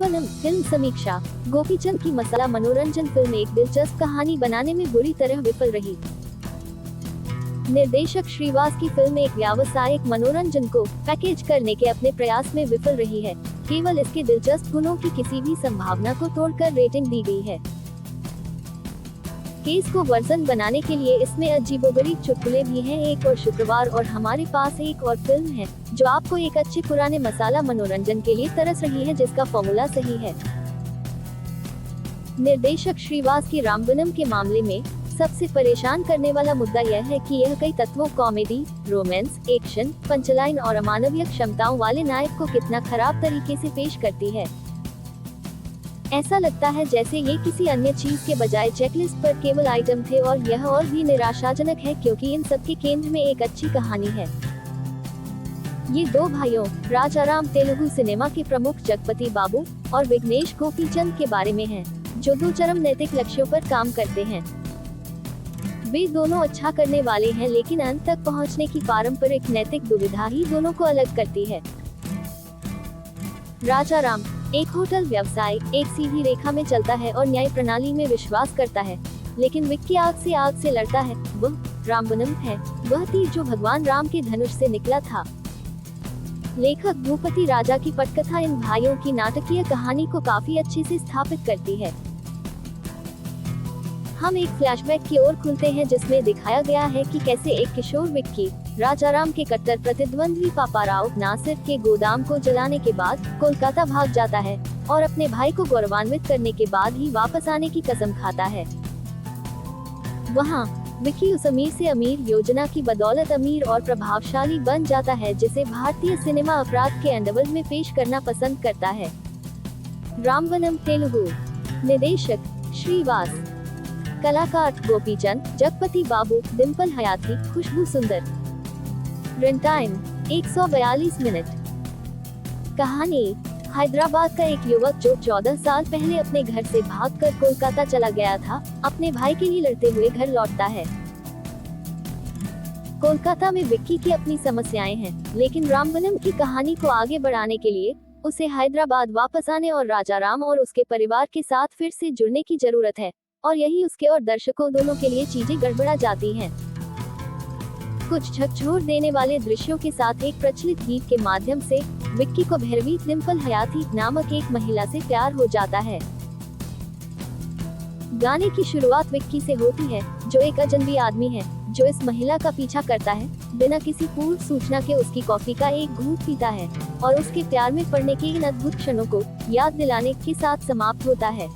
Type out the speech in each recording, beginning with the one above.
रामबनम film समीक्षा। गोपीचंद की मसाला मनोरंजन फिल्म एक दिलचस्प कहानी बनाने में बुरी तरह विफल रही। निर्देशक श्रीवास की फिल्म एक व्यावसायिक मनोरंजन को पैकेज करने के अपने प्रयास में विफल रही है। केवल इसके दिलचस्प गुणों की किसी भी संभावना को तोड़कर रेटिंग दी गई है। केस को वर्जन बनाने के लिए इसमें अजीबोगरीब चुटकुले भी हैं। एक और शुक्रवार और हमारे पास एक और फिल्म है जो आपको एक अच्छे पुराने मसाला मनोरंजन के लिए तरस रही है, जिसका फॉर्मूला सही है। निर्देशक श्रीवास की रामबनम के मामले में सबसे परेशान करने वाला मुद्दा यह है कि यह कई तत्वों कॉमेडी, रोमांस, एक्शन, पंचलाइन और अमानवीय क्षमताओं वाले नायक को कितना खराब तरीके से पेश करती है। ऐसा लगता है जैसे ये किसी अन्य चीज के बजाय चेकलिस्ट पर केवल आइटम थे, और यह और भी निराशाजनक है क्योंकि इन सब के केंद्र में एक अच्छी कहानी है। ये दो भाइयों राजाराम तेलुगु सिनेमा के प्रमुख जगपति बाबू और विघ्नेश गोपीचंद के बारे में है, जो दो चरम नैतिक लक्ष्यों पर काम करते हैं। वे दोनों अच्छा करने वाले हैं, लेकिन अंत तक पहुंचने की पारंपरिक नैतिक दुविधा ही दोनों को अलग करती है। राजाराम एक होटल व्यवसाय एक सीधी रेखा में चलता है और न्याय प्रणाली में विश्वास करता है, लेकिन विक्की आग से लड़ता है। वह रामबनम है, वह तीर जो भगवान राम के धनुष से निकला था। लेखक भूपति राजा की पटकथा इन भाइयों की नाटकीय कहानी को काफी अच्छे से स्थापित करती है। हम एक फ्लैशबैक की ओर खुलते हैं जिसमें दिखाया गया है कि कैसे एक किशोर विक्की राजाराम के कट्टर प्रतिद्वंद्वी पापाराव नासिर के गोदाम को जलाने के बाद कोलकाता भाग जाता है और अपने भाई को गौरवान्वित करने के बाद ही वापस आने की कसम खाता है। वहाँ विक्की उस अमीर से अमीर योजना की बदौलत अमीर और प्रभावशाली बन जाता है, जिसे भारतीय सिनेमा अपराध के अंडरवर्ल्ड में पेश करना पसंद करता है। रामबनम तेलुगु, निर्देशक श्रीवास, कलाकार गोपीचंद, जगपति बाबू, डिम्पल हयाती, खुशबू सुंदर। Run time 142 minute. कहानी हैदराबाद का एक युवक जो 14 साल पहले अपने घर से भागकर कोलकाता चला गया था, अपने भाई के लिए लड़ते हुए घर लौटता है। कोलकाता में विक्की की अपनी समस्याएं हैं, लेकिन रामबनम की कहानी को आगे बढ़ाने के लिए उसे हैदराबाद वापस आने और राजाराम और उसके परिवार के साथ फिर से जुड़ने की जरूरत है, और यही उसके और दर्शकों दोनों के लिए चीजें गड़बड़ा जाती हैं। कुछ झकझोर देने वाले दृश्यों के साथ एक प्रचलित गीत के माध्यम से विक्की को भैरवी डिम्पल हयाती नामक एक महिला से प्यार हो जाता है। गाने की शुरुआत विक्की से होती है, जो एक अजनबी आदमी है जो इस महिला का पीछा करता है, बिना किसी पूर्व सूचना के उसकी कॉफी का एक घूंट पीता है और उसके प्यार में पड़ने के इन अद्भुत क्षणों को याद दिलाने के साथ समाप्त होता है।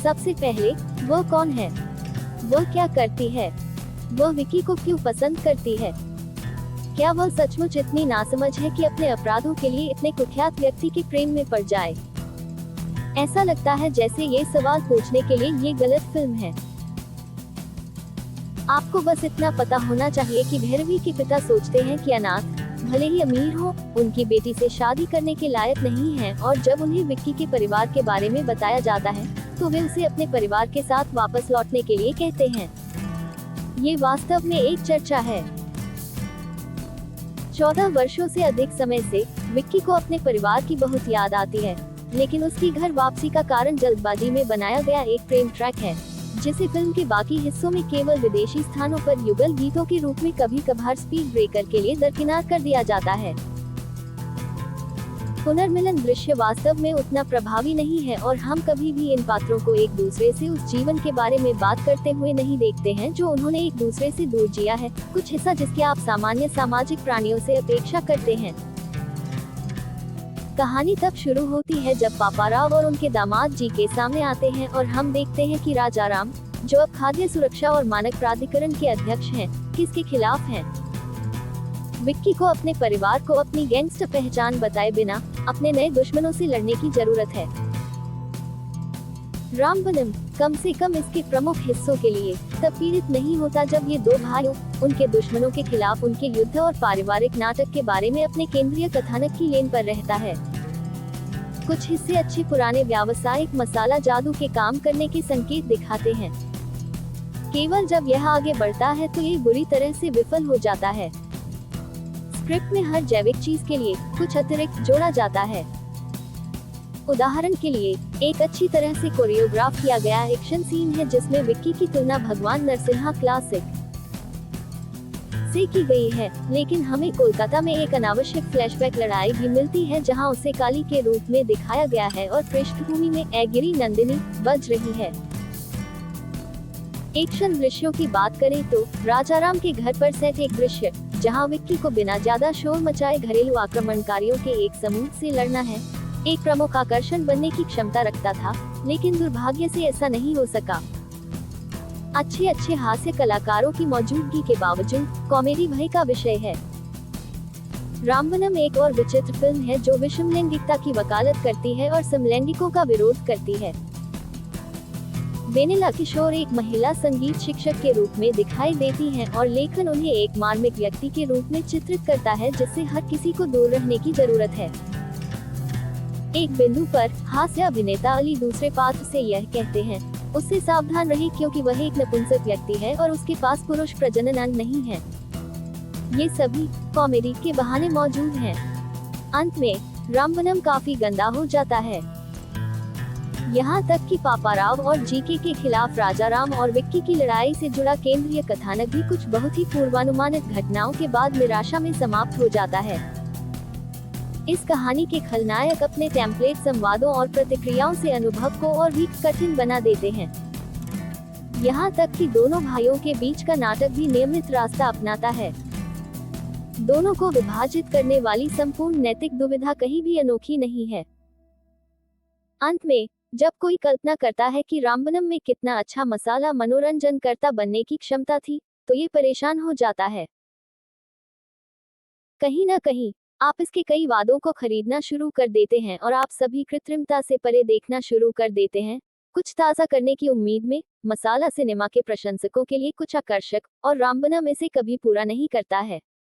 सबसे पहले वह कौन है, वह क्या करती है, वह विक्की को क्यों पसंद करती है? क्या वह सचमुच इतनी नासमझ है कि अपने अपराधों के लिए इतने कुख्यात व्यक्ति के प्रेम में पड़ जाए? ऐसा लगता है जैसे ये सवाल पूछने के लिए ये गलत फिल्म है। आपको बस इतना पता होना चाहिए कि भैरवी के पिता सोचते हैं कि अनाथ भले ही अमीर हो, उनकी बेटी से शादी करने के लायक नहीं है, और जब उन्हें विक्की के परिवार के बारे में बताया जाता है तो वे उसे अपने परिवार के साथ वापस लौटने के लिए कहते हैं। ये वास्तव में एक चर्चा है। 14 वर्षों से अधिक समय से विक्की को अपने परिवार की बहुत याद आती है, लेकिन उसकी घर वापसी का कारण जल्दबाजी में बनाया गया एक प्रेम ट्रैक है, जिसे फिल्म के बाकी हिस्सों में केवल विदेशी स्थानों पर युगल गीतों के रूप में कभी कभार स्पीड ब्रेकर के लिए दरकिनार कर दिया जाता है। पुनर्मिलन दृश्य वास्तव में उतना प्रभावी नहीं है, और हम कभी भी इन पात्रों को एक दूसरे से उस जीवन के बारे में बात करते हुए नहीं देखते हैं जो उन्होंने एक दूसरे से दूर जिया है, कुछ हिस्सा जिसकी आप सामान्य सामाजिक प्राणियों से अपेक्षा करते हैं। कहानी तब शुरू होती है जब पापाराव और उनके दामाद जी के सामने आते हैं, और हम देखते हैं कि राजाराम, जो अब खाद्य सुरक्षा और मानक प्राधिकरण के अध्यक्ष हैं, किसके खिलाफ हैं। विक्की को अपने परिवार को अपनी गैंगस्टर पहचान बताए बिना अपने नए दुश्मनों से लड़ने की जरूरत है। रामबनम कम से कम इसके प्रमुख हिस्सों के लिए तब पीड़ित नहीं होता जब ये दो भाइयों उनके दुश्मनों के खिलाफ उनके युद्ध और पारिवारिक नाटक के बारे में अपने केंद्रीय कथानक की लेन पर रहता है। कुछ हिस्से अच्छे पुराने व्यावसायिक मसाला जादू के काम करने के संकेत दिखाते हैं। केवल जब यह आगे बढ़ता है तो ये बुरी तरह से विफल हो जाता है। स्क्रिप्ट में हर जैविक चीज के लिए कुछ अतिरिक्त जोड़ा जाता है। उदाहरण के लिए, एक अच्छी तरह से कोरियोग्राफ किया गया एक्शन सीन है जिसमें विक्की की तुलना भगवान नरसिम्हा क्लासिक से की गई है, लेकिन हमें कोलकाता में एक अनावश्यक फ्लैशबैक लड़ाई भी मिलती है जहां उसे काली के रूप में दिखाया गया है और पृष्ठभूमि में ऐगिरी नंदिनी बज रही है। एक्शन दृश्यों की बात करें तो राजाराम के घर पर सेट एक दृश्य जहां विक्की को बिना ज्यादा शोर मचाए घरेलू आक्रमणकारियों के एक समूह से लड़ना है, एक प्रमुख आकर्षण बनने की क्षमता रखता था, लेकिन दुर्भाग्य से ऐसा नहीं हो सका। अच्छे हास्य कलाकारों की मौजूदगी के बावजूद कॉमेडी भय का विषय है। रामबनम एक और विचित्र फिल्म है जो विषमलैंगिकता की वकालत करती है और समलैंगिकों का विरोध करती है। वेनिला किशोर एक महिला संगीत शिक्षक के रूप में दिखाई देती हैं और लेखन उन्हें एक मार्मिक व्यक्ति के रूप में चित्रित करता है जिससे हर किसी को दूर रहने की जरूरत है। एक बिंदु पर हास्य अभिनेता अली दूसरे पात्र से यह कहते हैं, उससे सावधान रहे क्योंकि वह एक नपुंसक व्यक्ति है और उसके पास पुरुष प्रजनन अंग नहीं है। ये सभी कॉमेडी के बहाने मौजूद हैं। अंत में रामबनम काफी गंदा हो जाता है, यहाँ तक कि पापाराव और जीके के खिलाफ राजाराम और विक्की की लड़ाई से जुड़ा केंद्रीय कथानक भी कुछ बहुत ही पूर्वानुमानित घटनाओं के बाद निराशा में समाप्त हो जाता है। इस कहानी के खलनायक अपने टेम्पलेट संवादों और प्रतिक्रियाओं से अनुभव को और भी कठिन बना देते हैं। यहाँ तक कि दोनों भाइयों के बीच का नाटक भी नियमित रास्ता अपनाता है। दोनों को विभाजित करने वाली संपूर्ण नैतिक दुविधा कहीं भी अनोखी नहीं है। अंत में जब कोई कल्पना करता है कि रामबनम में कितना अच्छा मसाला मनोरंजन करता बनने की क्षमता थी, तो ये परेशान हो जाता है। कहीं न कहीं आप इसके कई वादों को खरीदना शुरू कर देते हैं और आप सभी कृत्रिमता से परे देखना शुरू कर देते हैं, कुछ ताज़ा करने की उम्मीद में। मसाला सिनेमा के प्रशंसकों के लिए कुछ आकर्षक और रामबनम इसे कभी पूरा नहीं करता है।